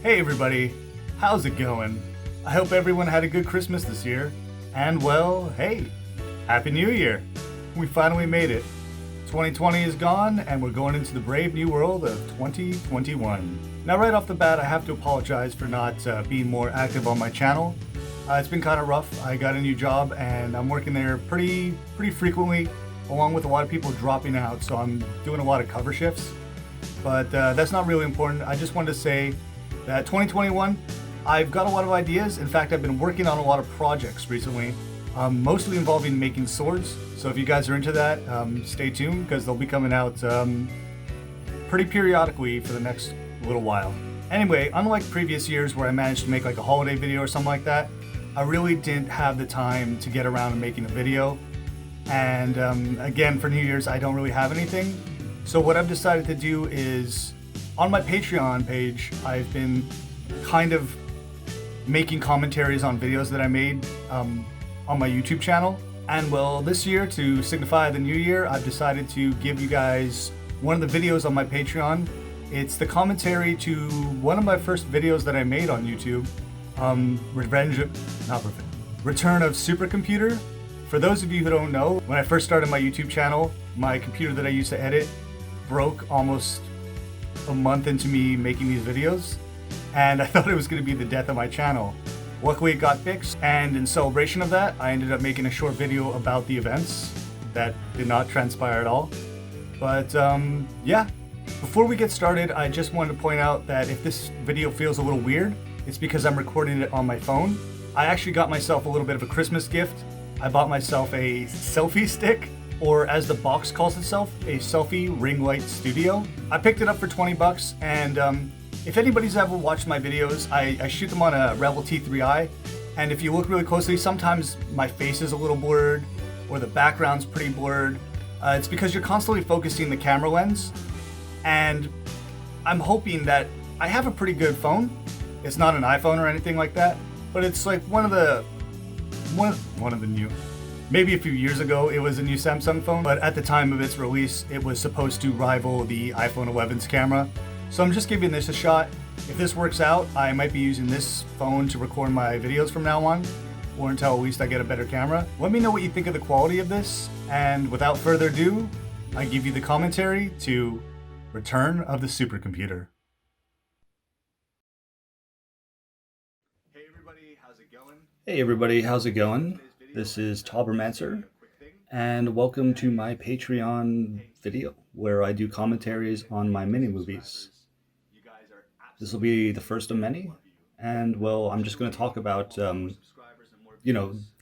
Hey everybody, how's it going? I hope everyone had a good Christmas this year. And well, hey, Happy New Year! We finally made it. 2020 is gone and we're going into the brave new world of 2021. Now right off the bat, I have to apologize for not being more active on my channel. It's been kind of rough. I got a new job and I'm working there pretty frequently, along with a lot of people dropping out, so I'm doing a lot of cover shifts. But that's not really important. I just wanted to say that 2021, I've got a lot of ideas. In fact, I've been working on a lot of projects recently, mostly involving making swords. So if you guys are into that, stay tuned because they'll be coming out pretty periodically for the next little while. Anyway, unlike previous years where I managed to make like a holiday video or something like that, I really didn't have the time to get around to making a video. And again, for New Year's, I don't really have anything. So what I've decided to do is, on my Patreon page, I've been kind of making commentaries on videos that I made on my YouTube channel. And well, this year, to signify the new year, I've decided to give you guys one of the videos on my Patreon. It's the commentary to one of my first videos that I made on YouTube, Return of Supercomputer. For those of you who don't know, when I first started my YouTube channel, my computer that I used to edit broke almost a month into me making these videos, and I thought it was going to be the death of my channel. Luckily it got fixed, and in celebration of that, I ended up making a short video about the events that did not transpire at all. But yeah, before we get started, I just wanted to point out that if this video feels a little weird, it's because I'm recording it on my phone. I actually got myself a little bit of a Christmas gift. I bought myself a selfie stick, or as the box calls itself, a selfie ring light studio. I picked it up for 20 bucks, and if anybody's ever watched my videos, I shoot them on a Rebel T3i, and if you look really closely, sometimes my face is a little blurred, or the background's pretty blurred. It's because you're constantly focusing the camera lens, and I'm hoping that I have a pretty good phone. It's not an iPhone or anything like that, but it's like one of the new. Maybe a few years ago it was a new Samsung phone, but at the time of its release it was supposed to rival the iPhone 11's camera. So I'm just giving this a shot. If this works out, I might be using this phone to record my videos from now on, or until at least I get a better camera. Let me know what you think of the quality of this, and without further ado, I give you the commentary to Return of the Supercomputer. Hey everybody, how's it going? Hey everybody, how's it going? This is tobromancer, and welcome to my Patreon video where I do commentaries on my mini movies. This will be the first of many, and well, I'm just going to talk about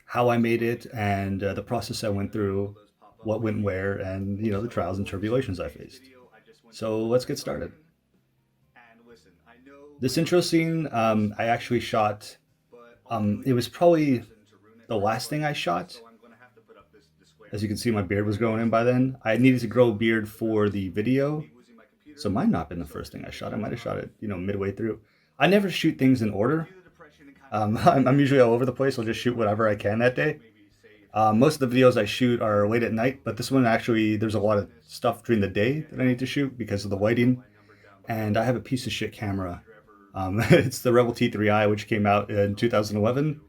how I made it and the process I went through, what went where, and the trials and tribulations I faced. So let's get started. This intro scene I actually shot. It was probably the last thing I shot. As you can see, my beard was growing in by then. I needed to grow a beard for the video, so it might not have been the first thing I shot. I might have shot it, midway through. I never shoot things in order. I'm usually all over the place. I'll just shoot whatever I can that day. Most of the videos I shoot are late at night, but this one actually, there's a lot of stuff during the day that I need to shoot because of the lighting. And I have a piece of shit camera. It's the Rebel T3i, which came out in 2011.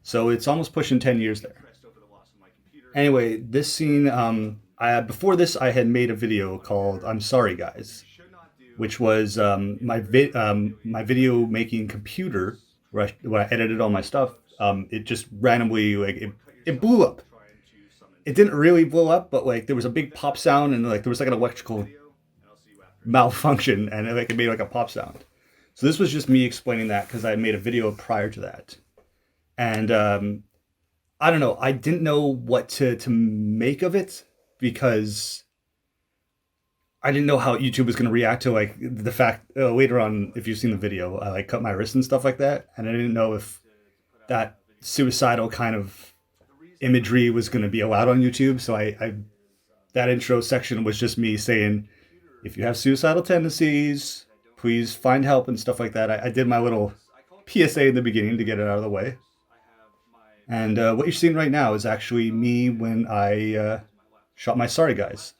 So it's almost pushing 10 years there. Anyway, this scene, before this I had made a video called I'm Sorry Guys, which was my video making computer, where I edited all my stuff. It just randomly, it blew up. It didn't really blow up, but there was a big pop sound, and there was an electrical malfunction, and it made a pop sound. So this was just me explaining that because I had made a video prior to that. And I don't know, I didn't know what to make of it because I didn't know how YouTube was going to react to the fact later on, if you've seen the video, I cut my wrist and stuff like that. And I didn't know if that suicidal kind of imagery was going to be allowed on YouTube. So that intro section was just me saying, if you have suicidal tendencies, please find help and stuff like that. I did my little PSA in the beginning to get it out of the way. And what you're seeing right now is actually me when I shot my Sorry Guys.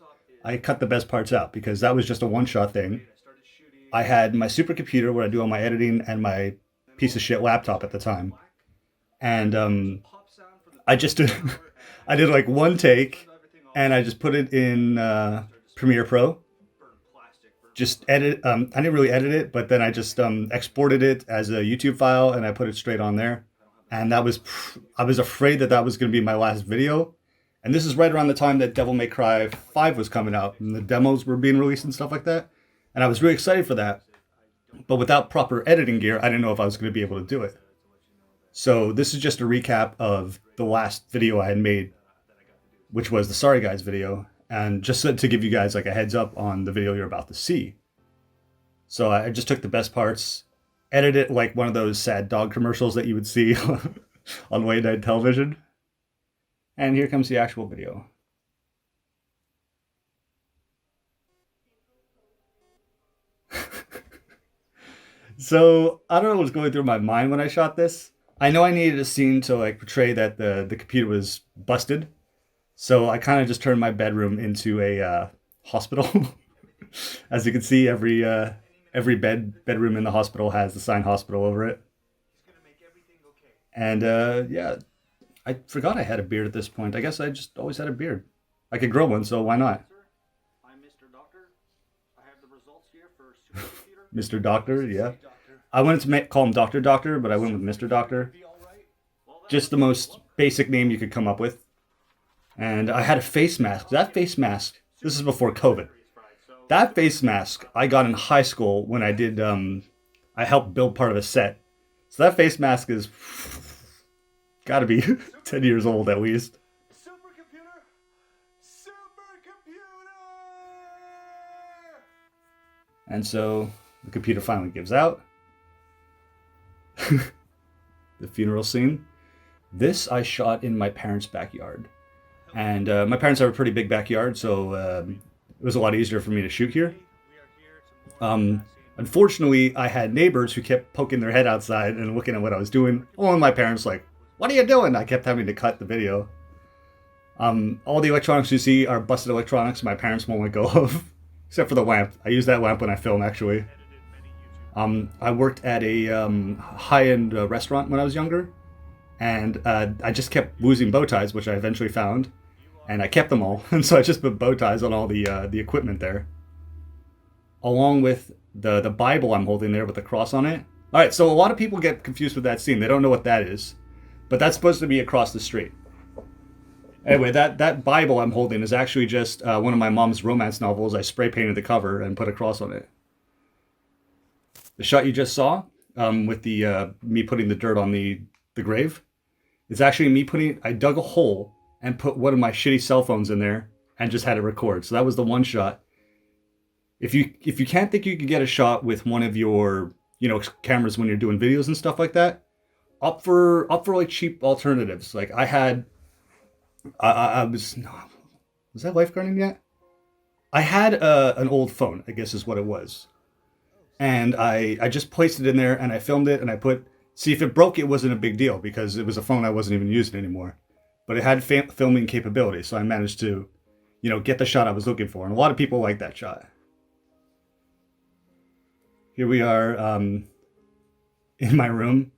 I cut the best parts out because that was just a one-shot thing. I had my supercomputer where I do all my editing and my piece of shit laptop at the time. And I just did, I did like one take and I just put it in Premiere Pro. Just edit, I didn't really edit it, but then I just exported it as a YouTube file and I put it straight on there. And I was afraid that that was going to be my last video. And this is right around the time that Devil May Cry 5 was coming out and the demos were being released and stuff like that. And I was really excited for that. But without proper editing gear, I didn't know if I was going to be able to do it. So this is just a recap of the last video I had made, which was the Sorry Guys video. And just to give you guys like a heads up on the video you're about to see. So I just took the best parts, edited it like one of those sad dog commercials that you would see on late night television. And here comes the actual video. So I don't know what was going through my mind when I shot this. I know I needed a scene to like portray that the computer was busted. So I kind of just turned my bedroom into a hospital. As you can see, every bedroom in the hospital has the sign hospital over it. And yeah, I forgot I had a beard at this point. I guess I just always had a beard. I could grow one, so why not? I'm Mr. Doctor. I have the results here for supercomputer. Mr. Doctor, yeah. I wanted to call him Dr. Doctor, but I went with Mr. Doctor. Just the most basic name you could come up with. And I had a face mask. That face mask, this is before COVID. That face mask I got in high school when I did, I helped build part of a set. So that face mask is gotta be 10 years old at least. Supercomputer! Supercomputer! And so the computer finally gives out. The funeral scene. This I shot in my parents' backyard. And my parents have a pretty big backyard, so it was a lot easier for me to shoot here. Unfortunately, I had neighbors who kept poking their head outside and looking at what I was doing. All my parents like, "What are you doing?" I kept having to cut the video. All the electronics you see are busted electronics my parents won't let go of. Except for the lamp. I use that lamp when I film, actually. I worked at a high-end restaurant when I was younger. And I just kept losing bow ties, which I eventually found. And I kept them all. And so I just put bow ties on all the equipment there. Along with the Bible I'm holding there with the cross on it. Alright, so a lot of people get confused with that scene. They don't know what that is. But that's supposed to be across the street. Anyway, that Bible I'm holding is actually just one of my mom's romance novels. I spray painted the cover and put a cross on it. The shot you just saw, with the me putting the dirt on the grave, it's actually me I dug a hole and put one of my shitty cell phones in there and just had it record. So that was the one shot. If you can't think you could get a shot with one of your, cameras when you're doing videos and stuff like that, opt for like cheap alternatives. Like I was that lifeguarding yet? I had an old phone, I guess is what it was. And I just placed it in there and I filmed it and I see if it broke, it wasn't a big deal because it was a phone I wasn't even using anymore. But it had filming capability, so I managed to, get the shot I was looking for. And a lot of people like that shot. Here we are in my room,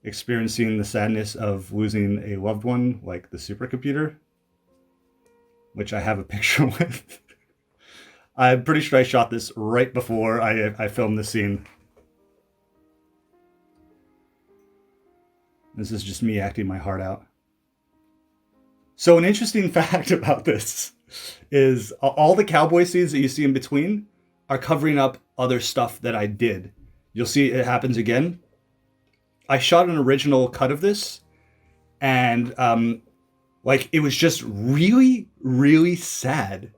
experiencing the sadness of losing a loved one, like the supercomputer, which I have a picture with. I'm pretty sure I shot this right before I filmed the scene. This is just me acting my heart out. So an interesting fact about this is all the cowboy scenes that you see in between are covering up other stuff that I did. You'll see it happens again. I shot an original cut of this and it was just really, really sad.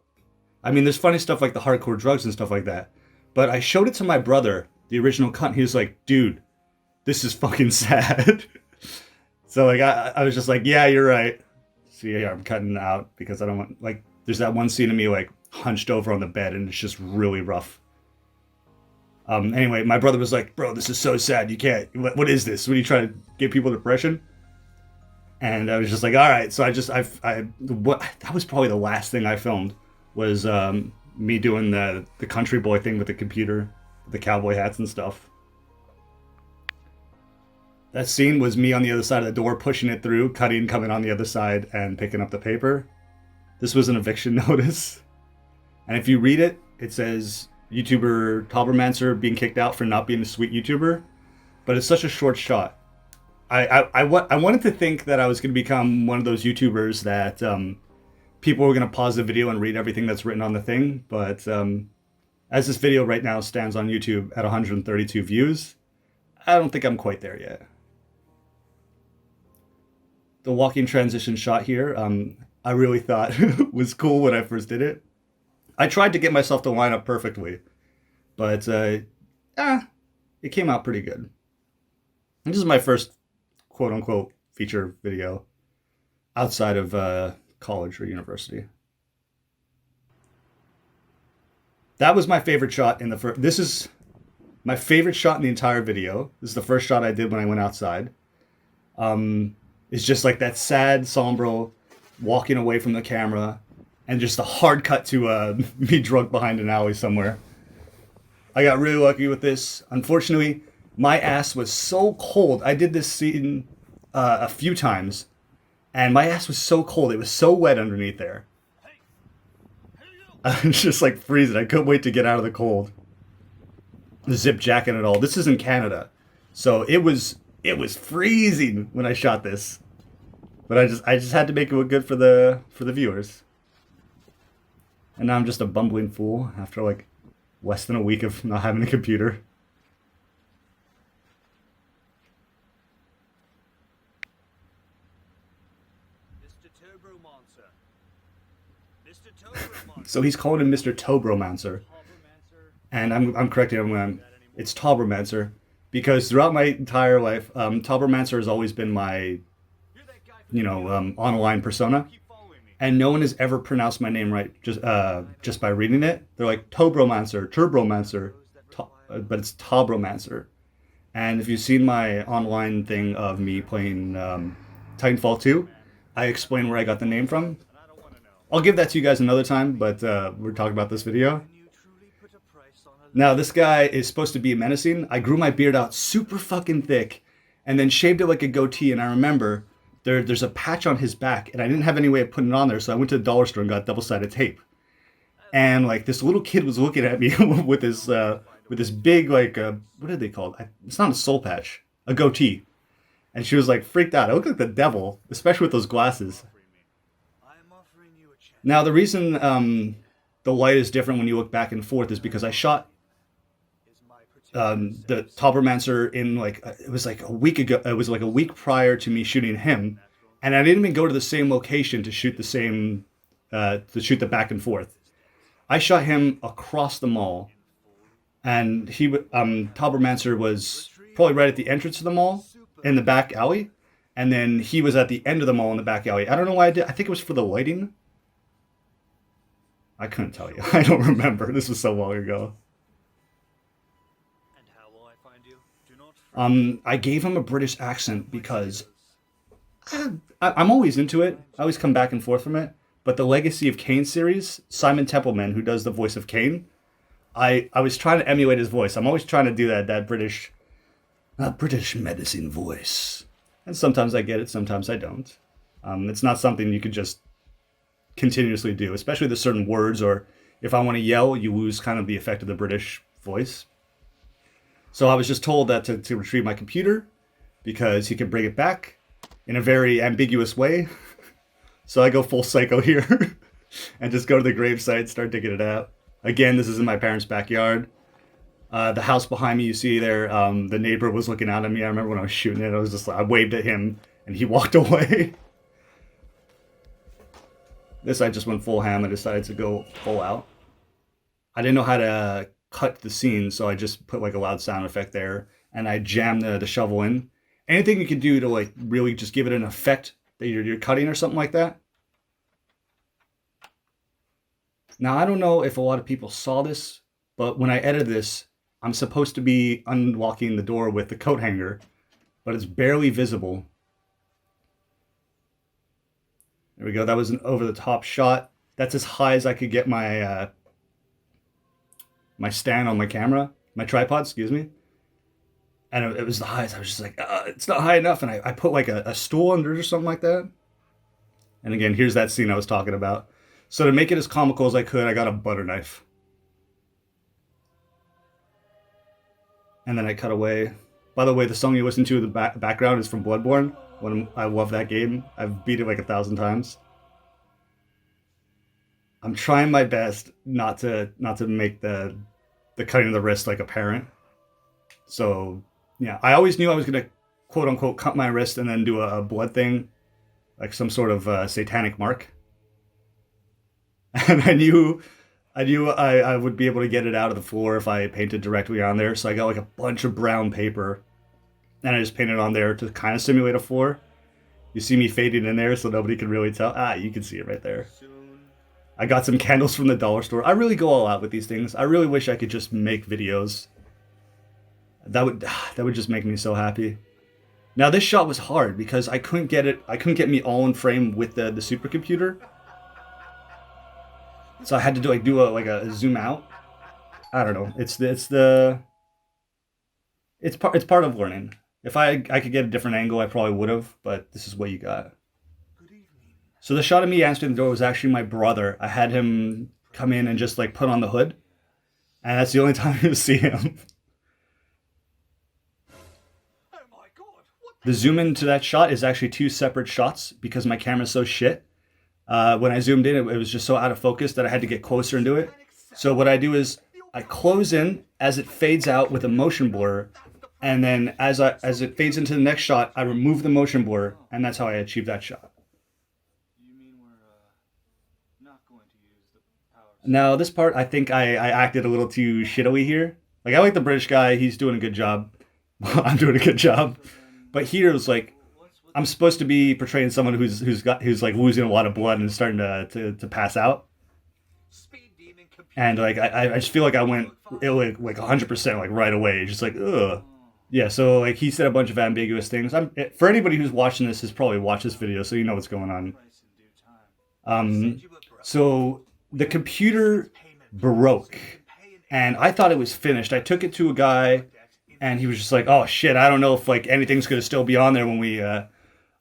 I mean, there's funny stuff like the hardcore drugs and stuff like that. But I showed it to my brother, the original cut, and he was like, "Dude, this is fucking sad." So I was just like, "Yeah, you're right." See, yeah, I'm cutting out because I don't want, there's that one scene of me hunched over on the bed and it's just really rough. Anyway, my brother was like, "Bro, this is so sad. You can't, what is this? What are you trying to give people depression?" And I was just like, all right. So that was probably the last thing I filmed was me doing the country boy thing with the computer. the cowboy hats and stuff. That scene was me on the other side of the door, pushing it through, cutting, coming on the other side, and picking up the paper. This was an eviction notice. And if you read it, it says YouTuber tobromancer being kicked out for not being a sweet YouTuber. But it's such a short shot. I wanted to think that I was going to become one of those YouTubers that people were going to pause the video and read everything that's written on the thing. But as this video right now stands on YouTube at 132 views, I don't think I'm quite there yet. The walking transition shot here, I really thought was cool when I first did it. I tried to get myself to line up perfectly, but it came out pretty good. This is my first quote-unquote feature video outside of college or university. That was my favorite shot in the first... This is my favorite shot in the entire video. This is the first shot I did when I went outside. It's just like that sad, somber walking away from the camera and just a hard cut to me drunk behind an alley somewhere. I got really lucky with this. Unfortunately, my ass was so cold. I did this scene a few times, and my ass was so cold. It was so wet underneath there. I was just like freezing. I couldn't wait to get out of the cold. The zip jacket and all. This is in Canada, so it was freezing when I shot this. But I just had to make it look good for the viewers. And now I'm just a bumbling fool after like less than a week of not having a computer. Mr. Tobromancer. Mr. Tobromancer. So he's calling him Mr. Tobromancer. And I'm correcting him. It's tobromancer. Because throughout my entire life, tobromancer has always been my, online persona. And no one has ever pronounced my name right just by reading it. They're like, tobromancer, but it's tobromancer. And if you've seen my online thing of me playing Titanfall 2, I explain where I got the name from. I'll give that to you guys another time, but we're talking about this video. Now, this guy is supposed to be menacing. I grew my beard out super fucking thick and then shaved it like a goatee. And I remember there's a patch on his back and I didn't have any way of putting it on there. So I went to the dollar store and got double-sided tape. And like this little kid was looking at me with this big, like, what are they called? It's not a soul patch, a goatee. And she was like freaked out. I look like the devil, especially with those glasses. Now, the reason the light is different when you look back and forth is because I shot the tobromancer in it was like a week ago. It was like a week prior to me shooting him, and I didn't even go to the same location to shoot the back and forth. I shot him across the mall, and tobromancer was probably right at the entrance to the mall in the back alley, and then he was at the end of the mall in the back alley. I don't know why I did. I think it was for the lighting. I couldn't tell you. I don't remember. This was so long ago. I gave him a British accent because I'm always into it. I always come back and forth from it. But the Legacy of Kain series, Simon Templeman, who does the voice of Kain, I was trying to emulate his voice. I'm always trying to do that British medicine voice. And sometimes I get it, sometimes I don't. It's not something you could just continuously do, especially the certain words, or if I want to yell, you lose kind of the effect of the British voice. So I was just told that to retrieve my computer because he could bring it back in a very ambiguous way. So I go full psycho here and just go to the gravesite, start digging it out. Again, this is in my parents' backyard. The house behind me, you see there, the neighbor was looking out at me. I remember when I was shooting it, I waved at him and he walked away. This I just went full ham. I decided to go full out. I didn't know how to cut the scene, so I just put like a loud sound effect there, and I jammed the shovel in. Anything you can do to like really just give it an effect that you're cutting or something like that. Now, I don't know if a lot of people saw this, but when I edited this, I'm supposed to be unlocking the door with the coat hanger, but it's barely visible. There we go. That was an over-the-top shot. That's as high as I could get my my stand on my camera. my tripod, excuse me. And it was the highest. I was just like, it's not high enough. And I put like a stool under it or something like that. And again, here's that scene I was talking about. So to make it as comical as I could, I got a butter knife. And then I cut away. By the way, the song you listen to in the background is from Bloodborne. I love that game. I've beat it like 1,000 times. I'm trying my best not to make the cutting of the wrist like apparent. So yeah, I always knew I was gonna quote unquote cut my wrist and then do a blood thing, like some sort of satanic mark. And I knew I would be able to get it out of the floor if I painted directly on there. So I got like a bunch of brown paper, and I just painted on there to kind of simulate a floor. You see me fading in there so nobody can really tell. You can see it right there. I got some candles from the dollar store. I really go all out with these things. I really wish I could just make videos. That would just make me so happy. Now this shot was hard because I couldn't get me all in frame with the supercomputer. So I had to do a zoom out. I don't know. It's part of learning. If I could get a different angle, I probably would have, but this is what you got. So the shot of me answering the door was actually my brother. I had him come in and just like put on the hood. And that's the only time you see him. The zoom into that shot is actually 2 separate shots because my camera's so shit. When I zoomed in, it was just so out of focus that I had to get closer and do it. So what I do is I close in as it fades out with a motion blur. And then as it fades into the next shot, I remove the motion blur. And that's how I achieve that shot. Now, this part, I think I acted a little too shittily here. Like, I like the British guy. He's doing a good job. I'm doing a good job. But here, it's like, I'm supposed to be portraying someone who's like losing a lot of blood and starting to pass out. And, like, I just feel like I went like 100% like right away. Just like, ugh. Yeah, so, like, he said a bunch of ambiguous things. For anybody who's watching this, has probably watched this video, so you know what's going on. So the computer broke, and I thought it was finished. I took it to a guy, and he was just like, "Oh shit, I don't know if like anything's gonna still be on there when we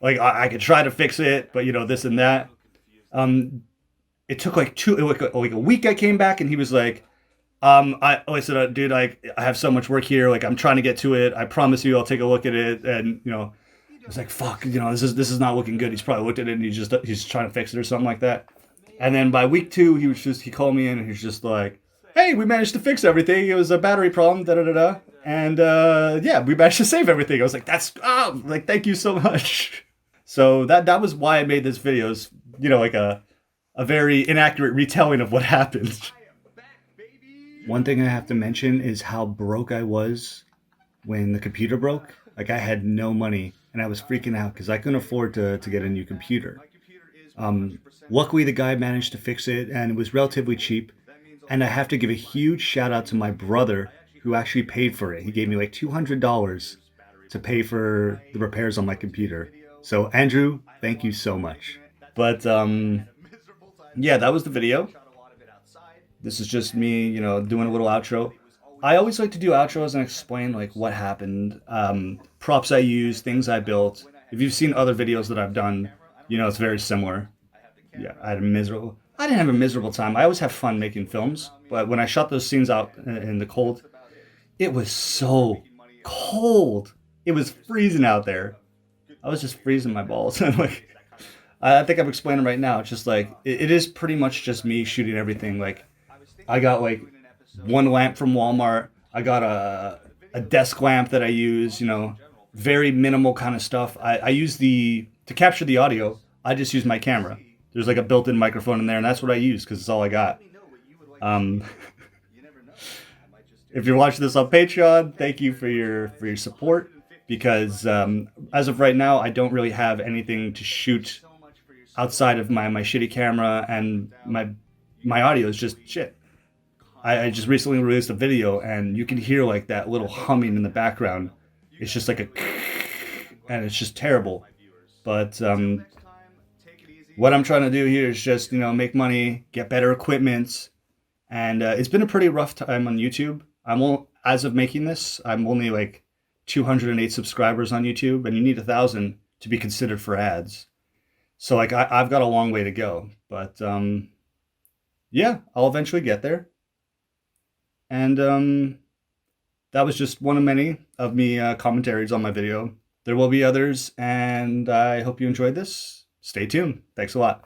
like I could try to fix it, but you know this and that." It took like a week. I came back, and he was like, I said, dude, I have so much work here. Like I'm trying to get to it. I promise you, I'll take a look at it." And you know, I was like, "Fuck, you know, this is not looking good." He's probably looked at it and he's trying to fix it or something like that. And then by week 2, he called me in and he's just like, "Hey, we managed to fix everything. It was a battery problem, da-da-da-da. And yeah, we managed to save everything." I was like, thank you so much. So that was why I made this video. It's, you know, like a very inaccurate retelling of what happened. One thing I have to mention is how broke I was when the computer broke. Like I had no money and I was freaking out because I couldn't afford to get a new computer. Luckily, the guy managed to fix it, and it was relatively cheap. And I have to give a huge shout out to my brother, who actually paid for it. He gave me like $200 to pay for the repairs on my computer. So, Andrew, thank you so much. But, yeah, that was the video. This is just me, you know, doing a little outro. I always like to do outros and explain, like, what happened, props I used, things I built. If you've seen other videos that I've done, you know, it's very similar. Yeah, I didn't have a miserable time. I always have fun making films, but when I shot those scenes out in the cold, it was so cold. It was freezing out there. I was just freezing my balls. Like, I think I'm explaining right now. It's just like, it is pretty much just me shooting everything. Like, I got like one lamp from Walmart. I got a desk lamp that I use, you know, very minimal kind of stuff. I use to capture the audio, I just use my camera. There's like a built-in microphone in there, and that's what I use because it's all I got. If you're watching this on Patreon, thank you for your support, because as of right now, I don't really have anything to shoot outside of my shitty camera, and my audio is just shit. I just recently released a video, and you can hear like that little humming in the background. It's just like and it's just terrible. But what I'm trying to do here is just, you know, make money, get better equipment, and it's been a pretty rough time on YouTube. as of making this, I'm only like 208 subscribers on YouTube, and you need 1,000 to be considered for ads. So like I've got a long way to go, but yeah, I'll eventually get there. And that was just one of many of me commentaries on my video. There will be others, and I hope you enjoyed this. Stay tuned. Thanks a lot.